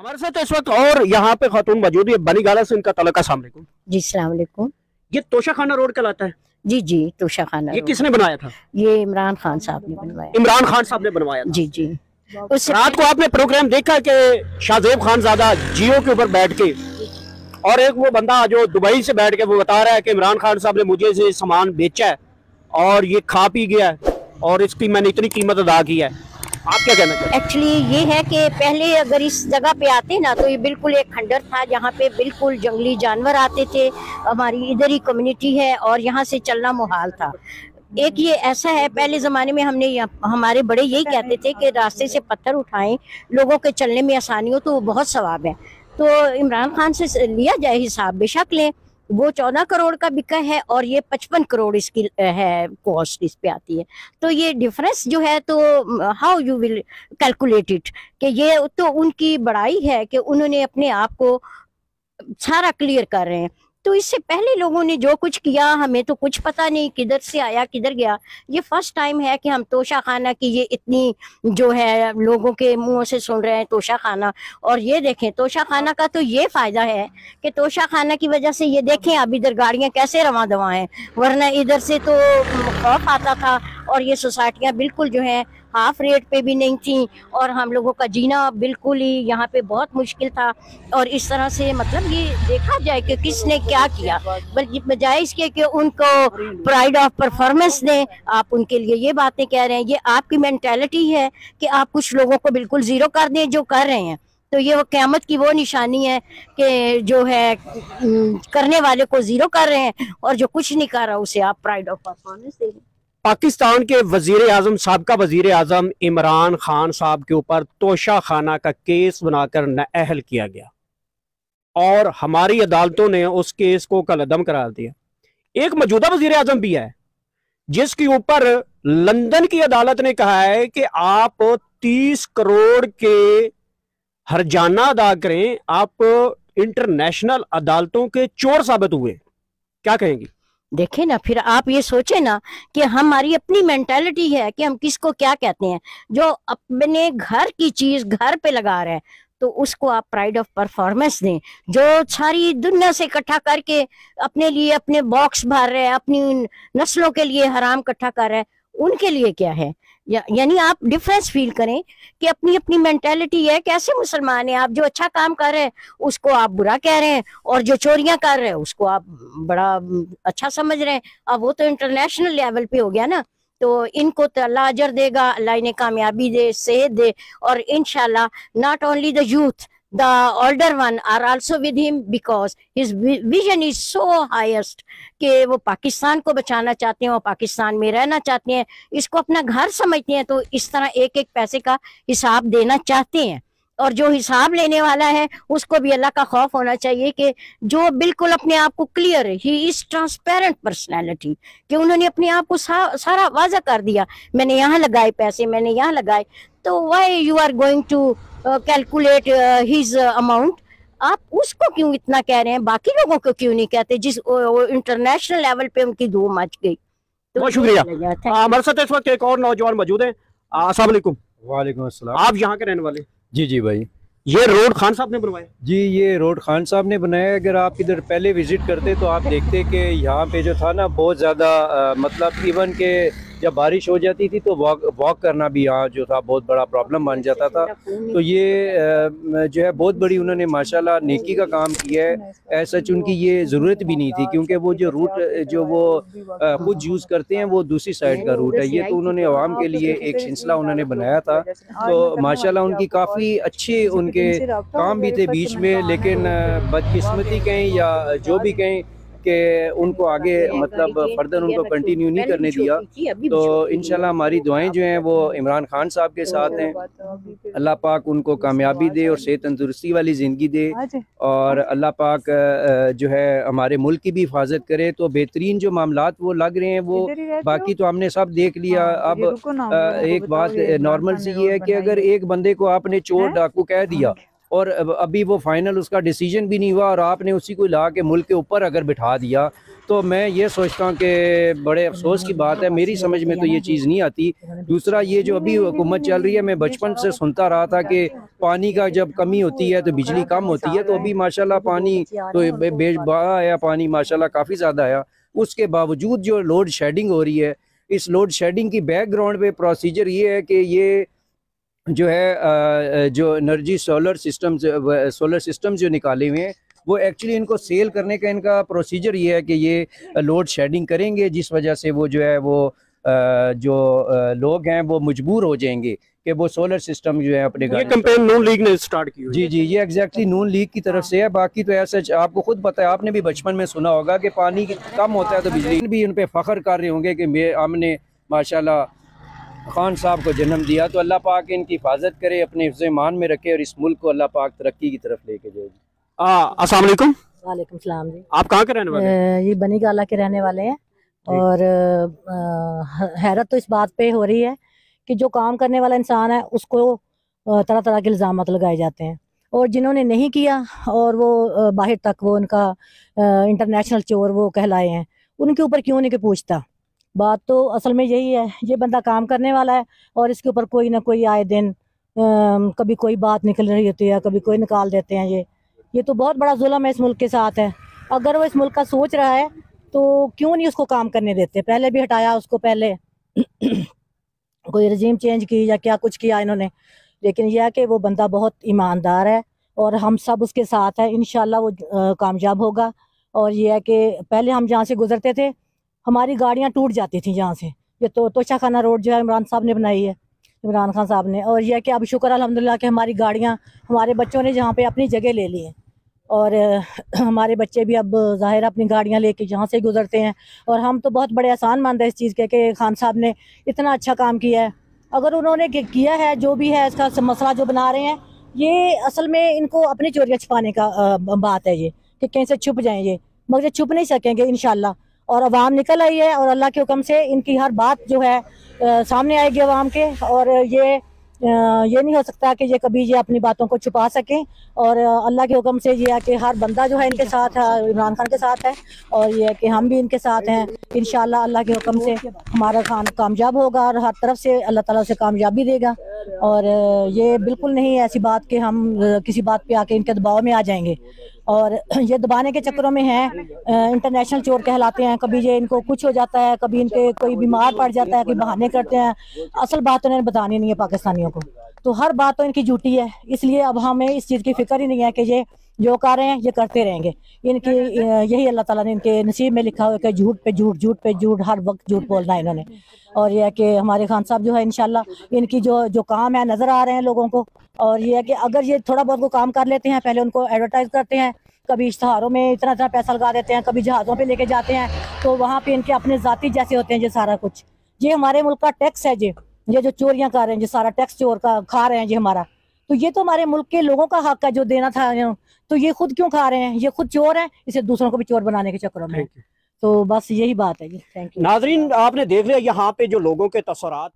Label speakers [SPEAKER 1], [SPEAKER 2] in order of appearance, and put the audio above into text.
[SPEAKER 1] हमारे साथ इस वक्त और यहाँ पे खातून मौजूद है बनी गाला से, इनका ताल्लुक। अस्सलाम वालेकुम
[SPEAKER 2] जी, अस्सलाम वालेकुम।
[SPEAKER 1] ये तोशा खाना रोड कहलाता है।
[SPEAKER 2] जी जी, तोशा खाना
[SPEAKER 1] ये
[SPEAKER 2] रोड।
[SPEAKER 1] किसने बनाया था?
[SPEAKER 2] ये इमरान खान साहब ने बनवाया।
[SPEAKER 1] इमरान खान साहब ने बनवाया था।
[SPEAKER 2] जी जी। उससे
[SPEAKER 1] रात को आपने प्रोग्राम देखा कि शाहजेब खानजादा जियो के ऊपर बैठ के, और एक वो बंदा जो दुबई से बैठ के वो बता रहा है कि इमरान खान साहब ने मुझे से सामान बेचा है और ये खा पी गया है और इसकी मैंने इतनी कीमत अदा की है। आप क्या कहना चाहते हैं?
[SPEAKER 2] एक्चुअली ये है कि पहले अगर इस जगह पे आते ना तो ये बिल्कुल एक खंडर था जहाँ पे बिल्कुल जंगली जानवर आते थे। हमारी इधर ही कम्युनिटी है और यहाँ से चलना मुहाल था। एक ये ऐसा है, पहले ज़माने में हमने हमारे बड़े यही कहते थे कि रास्ते से पत्थर उठाएं, लोगों के चलने में आसानी हो तो वो बहुत सवाब है। तो इमरान खान से लिया जाए हिसाब, बेशक लें। वो 14 करोड़ का बिका है और ये 55 करोड़ इसकी है कॉस्ट इस पे आती है। तो ये डिफरेंस जो है, तो how you will calculate it, कि ये तो उनकी बड़ाई है कि उन्होंने अपने आप को सारा क्लियर कर रहे हैं। तो इससे पहले लोगों ने जो कुछ किया, हमें तो कुछ पता नहीं किधर से आया किधर गया। ये फर्स्ट टाइम है कि हम तोशा खाना की ये इतनी जो है लोगों के मुंहों से सुन रहे हैं, तोशा खाना। और ये देखें, तोशा खाना का तो ये फायदा है कि तोशा खाना की वजह से ये देखें अब इधर गाड़ियां कैसे रवां दवा हैं, वरना इधर से तो खौफ आता था और ये सोसाइटियां बिल्कुल जो है हाफ रेट पे भी नहीं थी और हम लोगों का जीना बिल्कुल ही यहाँ पे बहुत मुश्किल था। और इस तरह से मतलब ये देखा जाए कि किसने क्या किया, बल्कि बजाय इसके कि उनको प्राइड ऑफ परफॉर्मेंस दें, आप उनके लिए ये बातें कह रहे हैं। ये आपकी मेंटालिटी है कि आप कुछ लोगों को बिल्कुल जीरो कर दें जो कर रहे हैं। तो ये वो क़यामत की वो निशानी है कि जो है करने वाले को जीरो कर रहे हैं और जो कुछ नहीं कर रहा उसे आप प्राइड ऑफ परफॉर्मेंस दें।
[SPEAKER 1] पाकिस्तान के वजीर आजम, साबका वजीर आजम इमरान खान साहब के ऊपर तोशा खाना का केस बनाकर नाअहल किया गया और हमारी अदालतों ने उस केस को कलअदम करार दिया। एक मौजूदा वजीर आजम भी है जिसके ऊपर लंदन की अदालत ने कहा है कि आप 30 करोड़ के हर्जाना अदा करें, आप इंटरनेशनल अदालतों के चोर साबित हुए। क्या कहेंगी?
[SPEAKER 2] देखे ना, फिर आप ये सोचे ना कि हमारी अपनी मेंटालिटी है कि हम किसको क्या कहते हैं। जो अपने घर की चीज घर पे लगा रहे हैं तो उसको आप प्राइड ऑफ परफॉर्मेंस दें। जो सारी दुनिया से इकट्ठा करके अपने लिए अपने बॉक्स भर रहे हैं, अपनी नस्लों के लिए हराम इकट्ठा कर रहे हैं, उनके लिए क्या है? यानी आप डिफरेंस फील करें कि अपनी अपनी मेंटेलिटी है। कैसे मुसलमान है आप, जो अच्छा काम कर रहे हैं उसको आप बुरा कह रहे हैं और जो चोरियां कर रहे हैं उसको आप बड़ा अच्छा समझ रहे हैं। अब वो तो इंटरनेशनल लेवल पे हो गया ना। तो इनको तो अल्लाह अजर देगा, अल्लाह इन्हें कामयाबी दे, सेहत दे। और इंशाल्लाह not only the youth, the older one are also with him because his vision is so highest कि वो पाकिस्तान को बचाना चाहते हैं, वो पाकिस्तान में रहना चाहते हैं, इसको अपना घर समझते हैं। तो इस तरह एक एक पैसे का हिसाब देना चाहते हैं। और जो हिसाब लेने वाला है उसको भी अल्लाह का खौफ होना चाहिए कि जो बिल्कुल अपने आप को क्लियर है, ही इज ट्रांसपेरेंट पर्सनैलिटी, कि उन्होंने अपने आप को सारा वाजा कर दिया, मैंने यहाँ लगाए पैसे, मैंने यहाँ लगाए। तो why you are going to calculate his amount? आप उसको क्यों इतना कह रहे हैं, बाकी लोगों को क्यों नहीं कहते जिस इंटरनेशनल लेवल पे उनकी धूम मच गई? तो
[SPEAKER 1] बहुत शुक्रिया। हमारे साथ इस वक्त एक और नौजवान मौजूद है। अस्सलाम वालेकुम।
[SPEAKER 3] वालेकुम अस्सलाम।
[SPEAKER 1] आप यहाँ के रहने वाले?
[SPEAKER 3] जी जी भाई।
[SPEAKER 1] ये रोड खान साहब ने बनवाया?
[SPEAKER 3] जी, ये रोड खान साहब ने बनाया। अगर आप इधर पहले विजिट करते तो आप देखते कि यहाँ पे जो था ना बहुत ज़्यादा मतलब इवन के जब बारिश हो जाती थी तो वॉक करना भी यहाँ जो था बहुत बड़ा प्रॉब्लम बन जाता था। तो ये जो है बहुत बड़ी उन्होंने माशाल्लाह नेकी का काम किया है। ऐसा उनकी ये ज़रूरत भी नहीं थी क्योंकि वो जो रूट जो वो खुद यूज़ करते हैं वो दूसरी साइड का रूट है। ये तो उन्होंने आवाम के लिए एक सिलसिला उन्होंने बनाया था। तो माशाल्लाह उनकी काफ़ी अच्छे उनके काम भी थे बीच में, लेकिन बदकिस्मती कहें या जो भी कहें कि उनको आगे मतलब फर्दर उनको कंटिन्यू नहीं करने दिया। तो इंशाल्लाह हमारी दुआएं जो हैं वो इमरान खान साहब के साथ हैं। अल्लाह पाक उनको कामयाबी दे और सेहत तंदुरुस्ती वाली ज़िंदगी दे और अल्लाह पाक जो है हमारे मुल्क की भी हिफाजत करे। तो बेहतरीन जो मामलात वो लग रहे हैं वो बाकी तो हमने सब देख लिया। अब एक बात नॉर्मल सी ये है कि अगर एक बंदे को आपने चोर डाकू कह दिया और अभी वो फाइनल उसका डिसीजन भी नहीं हुआ और आपने उसी को ला के मुल्क के ऊपर अगर बिठा दिया तो मैं ये सोचता हूँ कि बड़े अफसोस की बात है, मेरी समझ में तो ये चीज़ नहीं आती। दूसरा, ये जो अभी हुकूमत चल रही है, मैं बचपन से सुनता रहा था कि पानी का जब कमी होती है तो बिजली कम होती है, तो अभी माशाल्लाह पानी तो बेशबा आया, पानी माशाल्लाह काफ़ी ज़्यादा आया। उसके बावजूद जो लोड शेडिंग हो रही है, इस लोड शेडिंग की बैकग्राउंड पे प्रोसीजर ये है कि ये जो है जो एनर्जी सोलर सिस्टम जो निकाले हुए हैं, वो एक्चुअली इनको सेल करने का इनका प्रोसीजर ये है कि ये लोड शेडिंग करेंगे, जिस वजह से वो जो है वो लोग हैं वो मजबूर हो जाएंगे कि वो सोलर सिस्टम जो है अपने
[SPEAKER 1] ये कैंपेन नून लीग ने स्टार्ट की हुई
[SPEAKER 3] जी जी, ये एग्जैक्टली नून लीग की तरफ से है। बाकी तो ऐसा आपको खुद पता है, आपने भी बचपन में सुना होगा कि पानी कम होता है तो बिजली भी उन पर फख्र कर रहे होंगे कि हमने माशाल्लाह खान साहब को जन्म दिया। तो अल्लाह पाक इनकी हिफाजत करे, अपने हिफ्ज़ ईमान में रखे और इस मुल्क को अल्लाह पाक तरक्की की तरफ लेके जाए।
[SPEAKER 1] अस्सलाम वालेकुम।
[SPEAKER 4] वालेकुम सलाम जी।
[SPEAKER 1] आप कहाँ के रहने वाले हैं?
[SPEAKER 4] ये बनी गाला के रहने वाले हैं और हैरत तो इस बात पे हो रही है कि जो काम करने वाला इंसान है उसको तरह तरह के इल्ज़ामात लगाए जाते हैं, और जिन्होंने नहीं किया और वो बाहर तक वो उनका इंटरनेशनल चोर वो कहलाए हैं, उनके ऊपर क्यों नहीं कोई पूछता। बात तो असल में यही है, ये बंदा काम करने वाला है और इसके ऊपर कोई ना कोई आए दिन कभी कोई बात निकल रही होती है, कभी कोई निकाल देते हैं। ये तो बहुत बड़ा जुल्म है इस मुल्क के साथ है। अगर वो इस मुल्क का सोच रहा है तो क्यों नहीं उसको काम करने देते। पहले भी हटाया उसको, पहले कोई रजीम चेंज की या क्या कुछ किया इन्होंने, लेकिन यह है कि वो बंदा बहुत ईमानदार है और हम सब उसके साथ हैं। इंशाल्लाह वो कामयाब होगा। और यह है कि पहले हम जहाँ से गुजरते थे हमारी गाड़ियाँ टूट जाती थी यहाँ से। ये तो तोशा खाना रोड जो है इमरान साहब ने बनाई है, इमरान खान साहब ने। और यह कि अब शुक्र अल्हम्दुलिल्लाह कि हमारी गाड़ियाँ हमारे बच्चों ने जहाँ पे अपनी जगह ले ली है, और हमारे बच्चे भी अब ज़ाहिर अपनी गाड़ियाँ लेके जहाँ से गुजरते हैं। और हम तो बहुत बड़े आसानमंद है इस चीज़ के कि खान साहब ने इतना अच्छा काम किया है। अगर उन्होंने किया है जो भी है, इसका मसला जो बना रहे हैं, ये असल में इनको अपनी चोरियाँ छुपाने का बात है, ये कि कहीं से छुप जाएँ ये, मगर छुप नहीं सकेंगे इंशाल्लाह। और अवाम निकल आई है और अल्लाह के हुक्म से इनकी हर बात जो है सामने आएगी अवाम के। और ये नहीं हो सकता कि ये कभी ये अपनी बातों को छुपा सकें। और अल्लाह के हुक्म से ये है कि हर बंदा जो है इनके साथ है, इमरान खान के साथ है, और ये है कि हम भी इनके साथ हैं। इंशाल्लाह अल्लाह के हुक्म से हमारा खान कामयाब होगा और हर तरफ से अल्लाह ताला उसे कामयाबी देगा। और ये बिल्कुल नहीं ऐसी बात कि हम किसी बात पे आके इनके दबाव में आ जाएंगे। और ये दबाने के चक्करों में हैं, इंटरनेशनल चोर कहलाते हैं। कभी ये इनको कुछ हो जाता है, कभी इनके कोई बीमार पड़ जाता है, कोई बहाने करते हैं। असल बात तो इन्हें बतानी नहीं है पाकिस्तानियों को, तो हर बात तो इनकी झूठी है। इसलिए अब हमें इस चीज़ की फिक्र ही नहीं है कि ये जो कर रहे हैं ये करते रहेंगे। इनकी यही अल्लाह ताला ने इनके नसीब में लिखा हुआ कि झूठ पे झूठ, झूठ पे झूठ, हर वक्त झूठ बोलना है इन्होंने। और यह है कि हमारे खान साहब जो है इंशाल्लाह इनकी जो काम है नज़र आ रहे हैं लोगों को। और ये है कि अगर ये थोड़ा बहुत वो काम कर लेते हैं, पहले उनको एडवर्टाइज करते हैं, कभी इश्तहारों में इतना इतना पैसा लगा देते हैं, कभी जहाज़ों पे लेके जाते हैं, तो वहाँ पे इनके अपने ज़ाती जैसे होते हैं। ये सारा कुछ ये हमारे मुल्क का टैक्स है। ये जो चोरियाँ कर रहे हैं, ये सारा टैक्स चोर का खा रहे हैं ये हमारा, तो ये तो हमारे मुल्क के लोगों का हक है जो देना था। तो ये खुद क्यों खा रहे हैं? ये खुद चोर हैं, इसे दूसरों को भी चोर बनाने के चक्करों में। तो बस यही बात है जी। Thank you.
[SPEAKER 1] नाजरीन, आपने देख लिया यहाँ पे जो लोगों के तसव्वुरात